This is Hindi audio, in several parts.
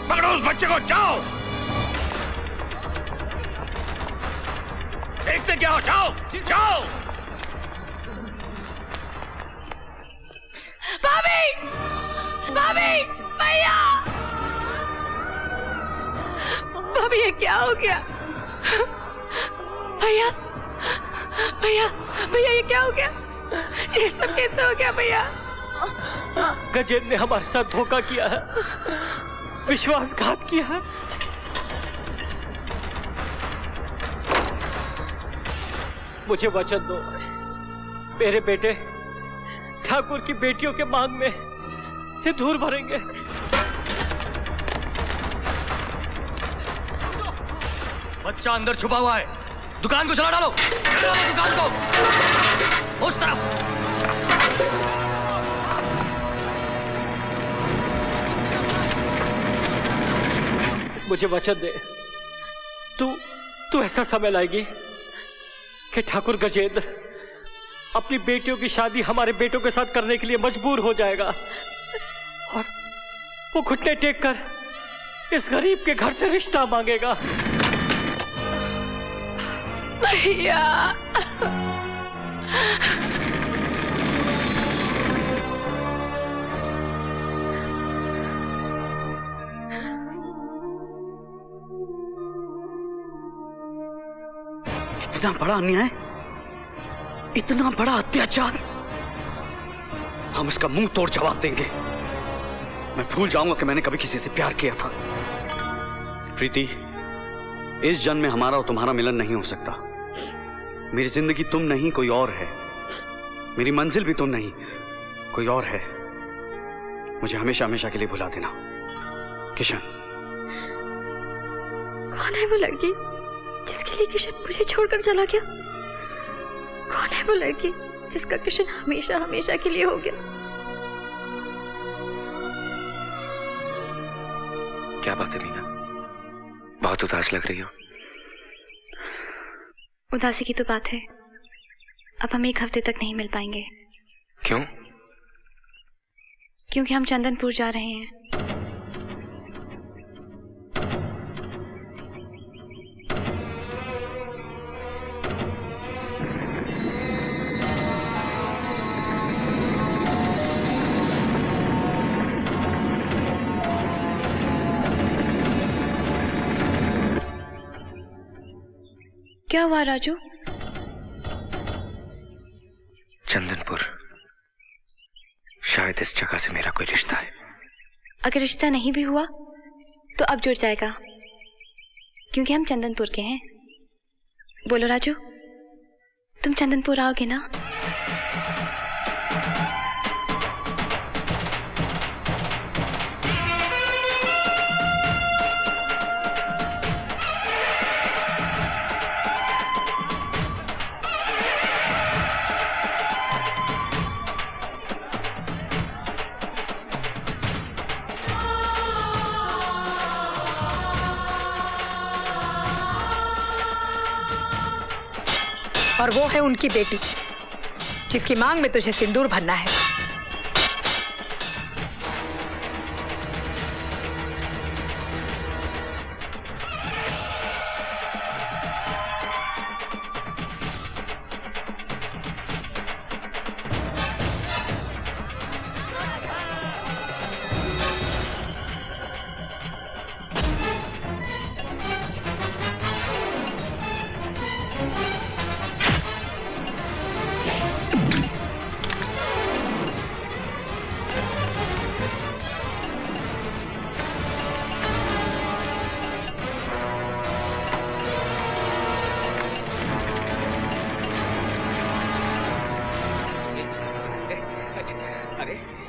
पकड़ो उस बच्चे को, जाओ। देखते क्या हो, जाओ जाओ। भाभी, भाभी, भैया, भाभी ये क्या हो गया? भैया, भैया, भैया ये क्या हो गया? ये सब कैसे हो गया भैया? गजेंद्र ने हमारे साथ धोखा किया है, विश्वासघात किया है। मुझे वचन दो, मेरे बेटे ठाकुर की बेटियों के मांग में सिंदूर भरेंगे। बच्चा अंदर छुपा हुआ है, दुकान को चला डालो, दुकान को उस तरफ। मुझे वचन दे, तू ऐसा समय लाएगी कि ठाकुर गजेंद्र अपनी बेटियों की शादी हमारे बेटों के साथ करने के लिए मजबूर हो जाएगा और वो घुटने टेक कर इस गरीब के घर से रिश्ता मांगेगा। भैया, इतना बड़ा अन्याय, इतना बड़ा अत्याचार, हम इसका मुंह तोड़ जवाब देंगे। मैं भूल जाऊंगा कि मैंने कभी किसी से प्यार किया था। प्रीति, इस जन्म में हमारा और तुम्हारा मिलन नहीं हो सकता। मेरी जिंदगी तुम नहीं कोई और है, मेरी मंजिल भी तुम नहीं कोई और है। मुझे हमेशा हमेशा के लिए भुला देना। किशन। कौन है वो लड़की जिसके लिए किशन मुझे छोड़कर चला गया? कौन है वो लड़की जिसका किशन हमेशा हमेशा के लिए हो गया? क्या बात है मीना, बहुत उदास लग रही हो। उदासी की तो बात है, अब हम 1 हफ्ते तक नहीं मिल पाएंगे। क्यों? क्योंकि हम चंदनपुर जा रहे हैं। क्या हुआ राजू? चंदनपुर, शायद इस जगह से मेरा कोई रिश्ता है। अगर रिश्ता नहीं भी हुआ तो अब जुड़ जाएगा, क्योंकि हम चंदनपुर के हैं। बोलो राजू, तुम चंदनपुर आओगे ना? और वो है उनकी बेटी जिसकी मांग में तुझे सिंदूर भरना है।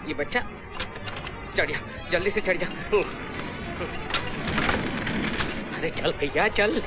ये बच्चा चढ़ जा, जल्दी से चढ़ जा। अरे चल भैया चल।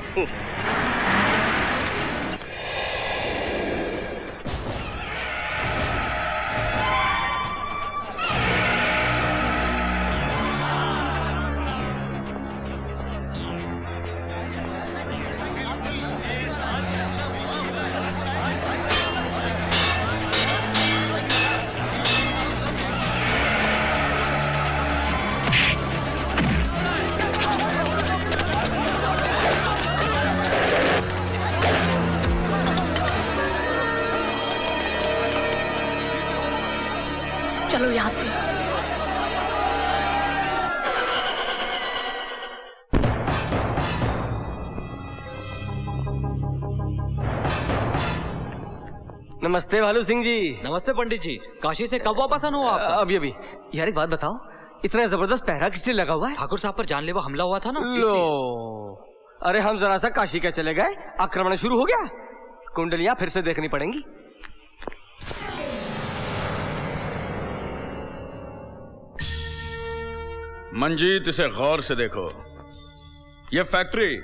निकलो यहाँ से। नमस्ते भालू सिंह जी। नमस्ते पंडित जी, काशी से कब वापस आना हुआ आपका? अभी अभी। यार एक बात बताओ, इतना जबरदस्त पहरा किस लिए लगा हुआ है? ठाकुर साहब पर जानलेवा हमला हुआ था ना, लो, अरे हम जरा सा काशी क्या चले गए, आक्रमण शुरू हो गया। कुंडलियां फिर से देखनी पड़ेंगी। मंजीत, इसे गौर से देखो। ये फैक्ट्री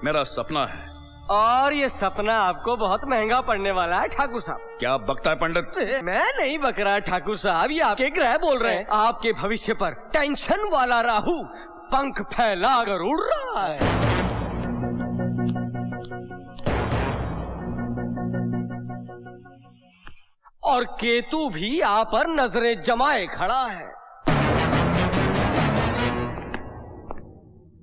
मेरा सपना है। और ये सपना आपको बहुत महंगा पड़ने वाला है ठाकुर साहब। क्या बकता है पंडित? मैं नहीं बक रहा ठाकुर साहब, ये आपके ग्रह बोल रहे हैं। आपके भविष्य पर टेंशन वाला राहु पंख फैला कर उड़ रहा है। और केतु भी आप पर नजरें जमाए खड़ा है।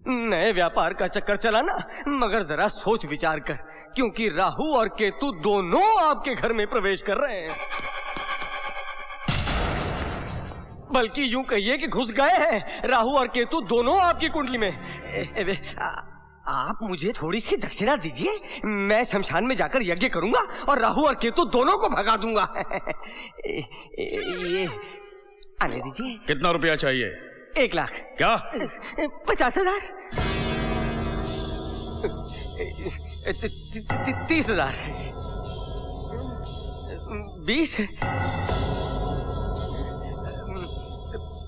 नए व्यापार का चक्कर चला ना, मगर जरा सोच विचार कर, क्योंकि राहु और केतु दोनों आपके घर में प्रवेश कर रहे हैं। बल्कि यूं कहिए कि घुस गए हैं। राहु और केतु दोनों आपकी कुंडली में। आप मुझे थोड़ी सी दक्षिणा दीजिए, मैं शमशान में जाकर यज्ञ करूंगा और राहु और केतु दोनों को भगा दूंगा। ये आने दीजिए। कितना रुपया चाहिए? 1 लाख। क्या? 50,000। 30,000। 20।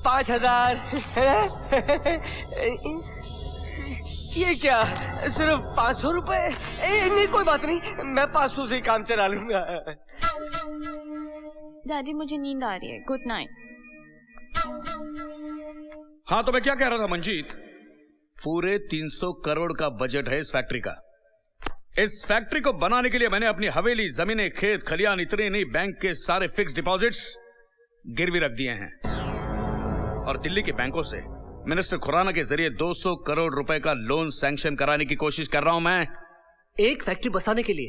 5,000। ये क्या, सिर्फ 500 रुपए? नहीं कोई बात नहीं, मैं 500 से काम चला लूंगा। दादी मुझे नींद आ रही है, गुड नाइट। हाँ, तो मैं क्या कह रहा था मंजीत, पूरे 300 करोड़ का बजट है इस फैक्ट्री का। इस फैक्ट्री को बनाने के लिए मैंने अपनी हवेली, जमीनें, खेत खलियान, इतने नहीं बैंक के सारे फिक्स डिपॉजिट्स गिरवी रख दिए हैं। और दिल्ली के बैंकों से मिनिस्टर खुराना के जरिए 200 करोड़ रुपए का लोन सैंक्शन कराने की कोशिश कर रहा हूं मैं। एक फैक्ट्री बसाने के लिए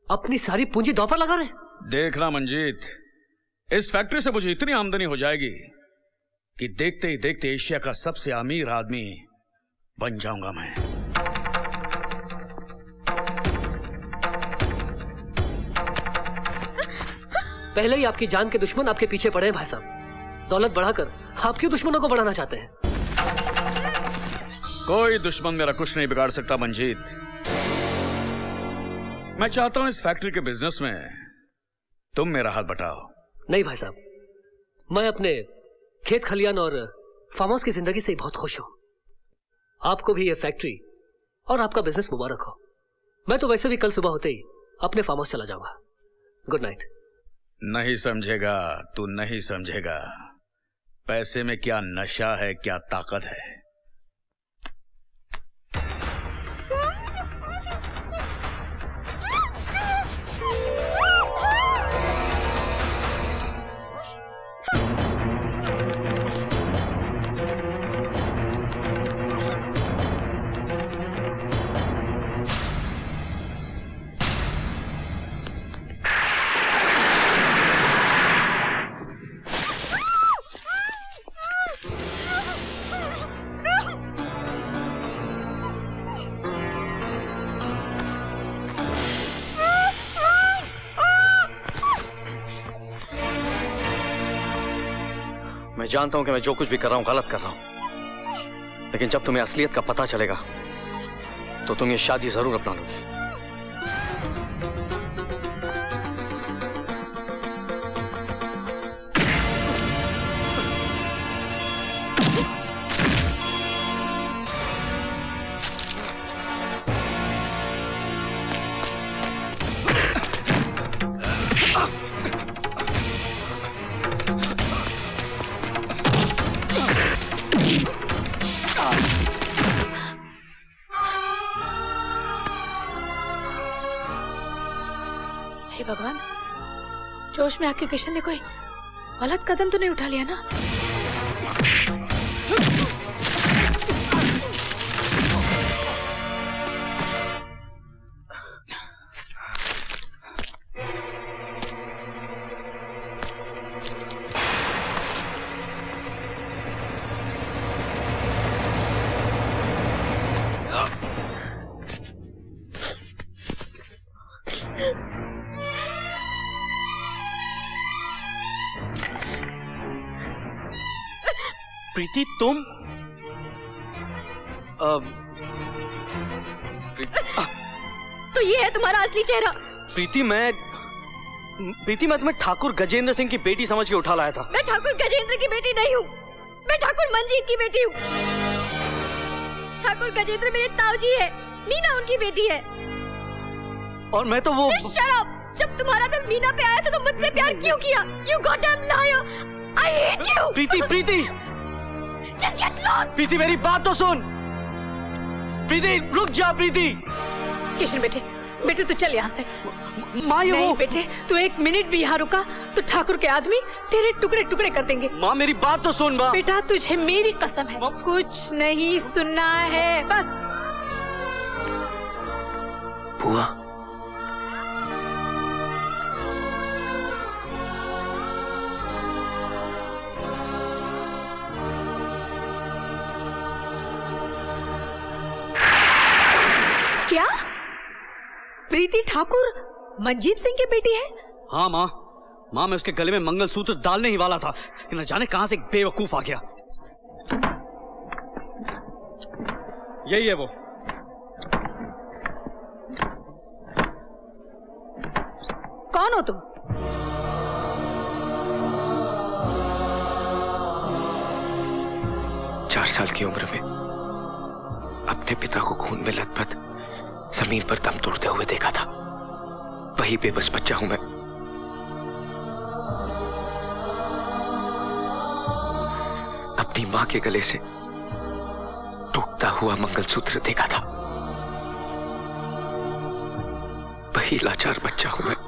अपनी सारी पूंजी दांव पर लगा रहे हैं। देखना मंजीत, इस फैक्ट्री से मुझे इतनी आमदनी हो जाएगी कि देखते ही देखते एशिया का सबसे अमीर आदमी बन जाऊंगा मैं। पहले ही आपकी जान के दुश्मन आपके पीछे पड़े हैं भाई साहब। दौलत बढ़ाकर आपके दुश्मनों को बढ़ाना चाहते हैं। कोई दुश्मन मेरा कुछ नहीं बिगाड़ सकता मंजीत। मैं चाहता हूं इस फैक्ट्री के बिजनेस में तुम मेरा हाथ बटाओ। नहीं भाई साहब, मैं अपने खेत खलियान और फार्म हाउस की जिंदगी से बहुत खुश हूं। आपको भी ये फैक्ट्री और आपका बिजनेस मुबारक हो। मैं तो वैसे भी कल सुबह होते ही अपने फार्म हाउस चला जाऊंगा। Good night. नहीं समझेगा, तू नहीं समझेगा। पैसे में क्या नशा है, क्या ताकत है। मैं जानता हूं कि मैं जो कुछ भी कर रहा हूं गलत कर रहा हूं, लेकिन जब तुम्हें असलियत का पता चलेगा तो तुम ये शादी जरूर अपना लोगी। हे भगवान, जोश में आके किशन ने कोई गलत कदम तो नहीं उठा लिया ना? प्रीति तुम तो ये है तुम्हारा असली चेहरा। प्रीति मैं तुम्हें ठाकुर गजेंद्र सिंह की बेटी समझ के उठा लाया था। मैं ठाकुर गजेंद्र की बेटी नहीं हूँ, मैं ठाकुर मंजीत की बेटी हूँ। ठाकुर गजेंद्र मेरे ताऊजी है, मीना उनकी बेटी है। और मैं तो वो शराब, जब तुम्हारा दिल मीना पे आया था तो मुझसे प्यार क्यों किया? You goddamn liar! I hate you! Preeti Just get lost! प्रीति मेरी बात तो सुन। प्रीति रुक जा। प्रीति किशन बेटे तू चल यहाँ से। माँ ये नहीं वो बेटे, तू एक मिनट भी यहाँ रुका तो ठाकुर के आदमी तेरे टुकड़े टुकड़े कर देंगे। माँ मेरी बात तो सुन। माँ बेटा तुझे मेरी कसम है कुछ नहीं सुनना है बस। बुआ क्या प्रीति ठाकुर मंजीत सिंह की बेटी है? हाँ माँ मैं उसके गले में मंगलसूत्र डालने ही वाला था कि न जाने कहां से एक बेवकूफ आ गया। यही है वो। कौन हो तुम? चार साल की उम्र में अपने पिता को खून में लथपथ जमीन पर दम तोड़ते हुए देखा था। वही बेबस बच्चा हूं मैं। अपनी मां के गले से टूटता हुआ मंगलसूत्र देखा था। वही लाचार बच्चा हूं मैं।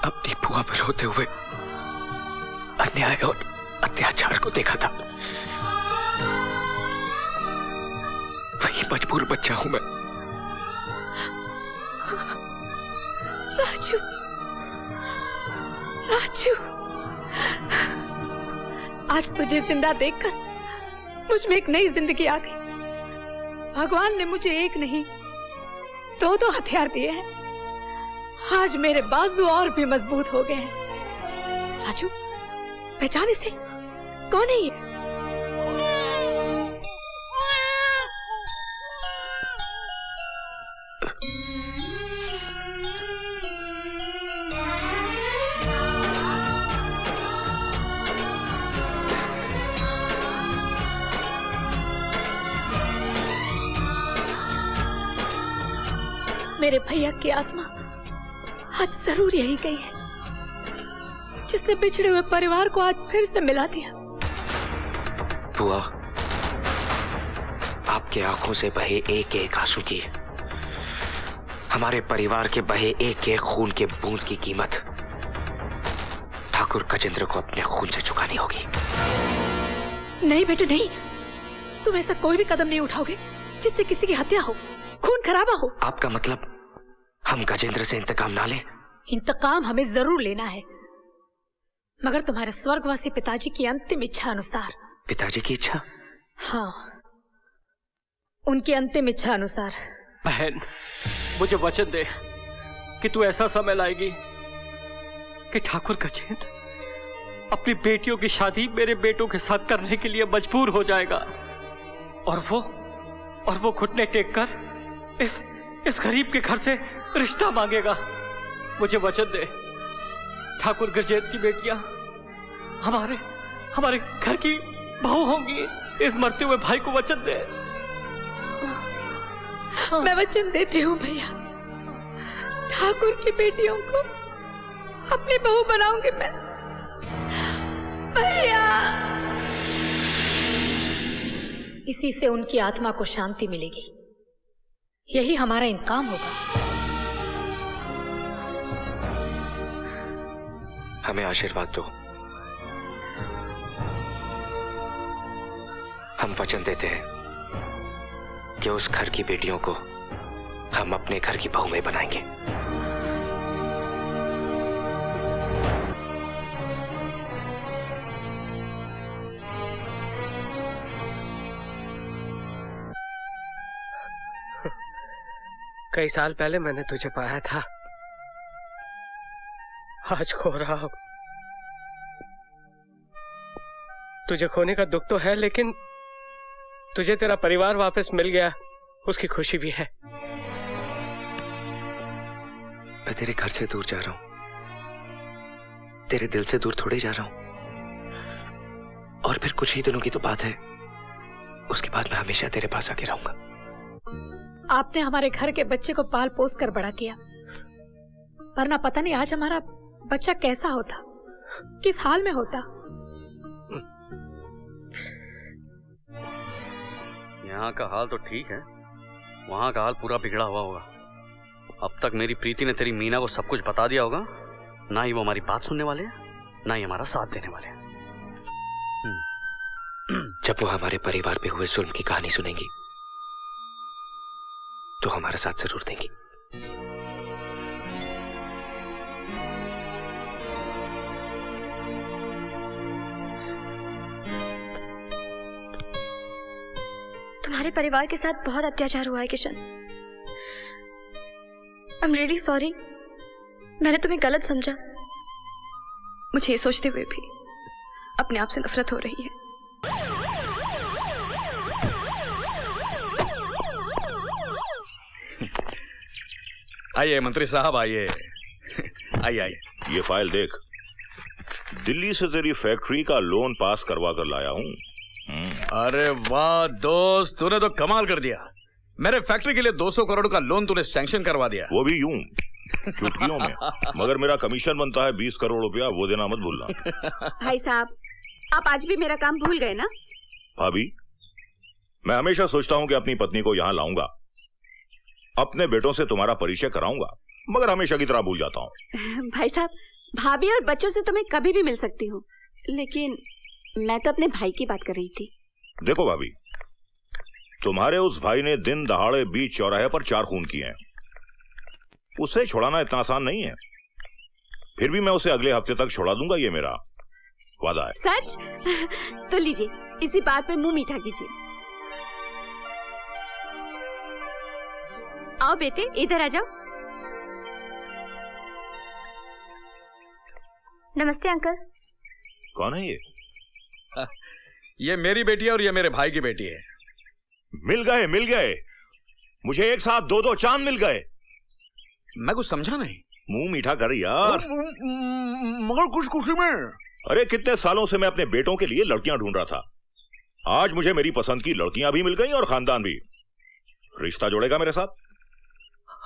अपनी बुआ पर रोते हुए अन्याय और अत्याचार को देखा था। वही मजबूर बच्चा हूं मैं। राजू आज तुझे जिंदा देखकर मुझ में एक नई जिंदगी आ गई। भगवान ने मुझे एक नहीं दो हथियार दिए हैं। आज मेरे बाजू और भी मजबूत हो गए हैं। राजू पहचान इसे, कौन है ये? मेरे भैया की आत्मा आज जरूर यही गई है, जिसने बिछड़े हुए परिवार को आज फिर से मिला दिया। बुआ, आपके आंखों से बहे एक एक आंसू की, हमारे परिवार के बहे एक एक खून के बूंद की कीमत ठाकुर गजेंद्र को अपने खून से चुकानी होगी। नहीं बेटे नहीं, तुम ऐसा कोई भी कदम नहीं उठाओगे जिससे किसी की हत्या हो, खून खराबा हो। आपका मतलब हम गजेंद्र से इंतकाम ना लें? इंतकाम हमें जरूर लेना है, मगर तुम्हारे स्वर्गवासी पिताजी की अंतिम इच्छा अनुसार। पिताजी की इच्छा? हाँ, उनकी अंतिम इच्छा अनुसार। बहन, मुझे वचन दे कि तू ऐसा समय लाएगी कि ठाकुर गजेंद्र अपनी बेटियों की शादी मेरे बेटों के साथ करने के लिए मजबूर हो जाएगा, और वो घुटने टेक कर इस गरीब के घर से रिश्ता मांगेगा। मुझे वचन दे, ठाकुर गजेंद्र की बेटियां हमारे घर की बहू होंगी। इस मरते हुए भाई को वचन दे। मैं वचन देती हूँ भैया, ठाकुर की बेटियों को अपनी बहू बनाऊंगी मैं। भैया, इसी से उनकी आत्मा को शांति मिलेगी, यही हमारा इंतकाम होगा। हमें आशीर्वाद दो। हम वचन देते हैं कि उस घर की बेटियों को हम अपने घर की बहू में बनाएंगे। कई साल पहले मैंने तुझे पाया था, आज खो रहा हूं। तुझे खोने का दुख तो है, लेकिन तुझे तेरा परिवार वापस मिल गया, उसकी खुशी भी है। मैं तेरे घर से दूर जा रहा हूं, तेरे दिल से दूर थोड़े जा रहा हूं। और फिर कुछ ही दिनों की तो बात है, उसके बाद मैं हमेशा तेरे पास आके रहूंगा। आपने हमारे घर के बच्चे को पाल पोस कर बड़ा किया, वरना पता नहीं आज हमारा बच्चा कैसा होता, किस हाल में होता। यहाँ का हाल तो ठीक है, वहाँ का हाल पूरा बिगड़ा हुआ होगा। अब तक मेरी प्रीति ने तेरी मीना को सब कुछ बता दिया होगा। ना ही वो हमारी बात सुनने वाले हैं, ना ही हमारा साथ देने वाले हैं। जब वो हमारे परिवार पे हुए जुल्म की कहानी सुनेंगी तो हमारा साथ जरूर देंगी। तुम्हारे परिवार के साथ बहुत अत्याचार हुआ है Kishan. I am really sorry, मैंने तुम्हें गलत समझा। मुझे ये सोचते हुए भी अपने आप से नफरत हो रही है। आइए मंत्री साहब, आइए आइए आइए। ये फाइल देख, दिल्ली से तेरी फैक्ट्री का लोन पास करवा कर लाया हूँ। अरे वाह दोस्त, तूने तो कमाल कर दिया। मेरे फैक्ट्री के लिए 200 करोड़ का लोन तूने सैंक्शन करवा दिया। वो भी यूं चुटकियों में। मगर मेरा कमीशन बनता है 20 करोड़ रुपया, वो देना मत भूलना। भाई साहब, आप आज भी मेरा काम भूल गए ना? भाभी, मैं हमेशा सोचता हूँ कि अपनी पत्नी को यहाँ लाऊंगा, अपने बेटों से तुम्हारा परिचय कराऊंगा, मगर हमेशा की तरह भूल जाता हूँ। भाई साहब, भाभी और बच्चों से तो मैं कभी भी मिल सकती हूँ, लेकिन मैं तो अपने भाई की बात कर रही थी। देखो भाभी, तुम्हारे उस भाई ने दिन दहाड़े बीच चौराहे पर 4 खून किए हैं। उसे छुड़ाना इतना आसान नहीं है। फिर भी मैं उसे अगले हफ्ते तक छुड़ा दूंगा, ये मेरा वादा है। सच? तो लीजिए, इसी बात पे मुंह मीठा कीजिए। आओ बेटे, इधर आ जाओ। नमस्ते अंकल। कौन है ये? ये मेरी बेटी है और ये मेरे भाई की बेटी है। मिल गए, मिल गए। मुझे एक साथ 2-2 चांद मिल गए। मैं कुछ समझा नहीं। मुंह मीठा कर यार। मगर कुछ खुशी में। अरे कितने सालों से मैं अपने बेटों के लिए लड़कियां ढूंढ रहा था। आज मुझे मेरी पसंद की लड़कियां भी मिल गई और खानदान भी। रिश्ता जोड़ेगा मेरे साथ।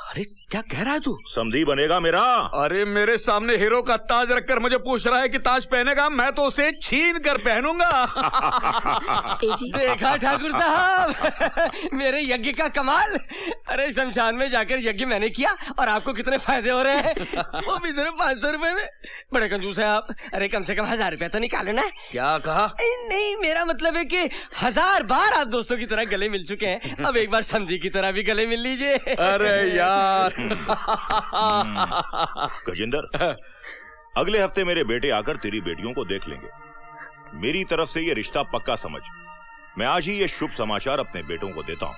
अरे क्या कह रहा है तू? समधी बनेगा मेरा। अरे मेरे सामने हीरो का ताज रखकर मुझे पूछ रहा है कि ताज पहनेगा, मैं तो उसे छीन कर पहनूंगा। देखा ठाकुर साहब, मेरे यज्ञ का कमाल। अरे शमशान में जाकर यज्ञ मैंने किया और आपको कितने फायदे हो रहे हैं, वो भी सिर्फ 500 रुपए में। बड़े कंजूस है आप। अरे कम से कम 1000 रुपया तो निकालो ना। क्या कहा? नहीं, मेरा मतलब है कि 1000 बार आप दोस्तों की तरह गले मिल चुके हैं, अब एक बार समधी की तरह भी गले मिल लीजिए। अरे यार। गजेंद्र, अगले हफ्ते मेरे बेटे आकर तेरी बेटियों को देख लेंगे। मेरी तरफ से ये रिश्ता पक्का समझ। मैं आज ही ये शुभ समाचार अपने बेटों को देता हूं।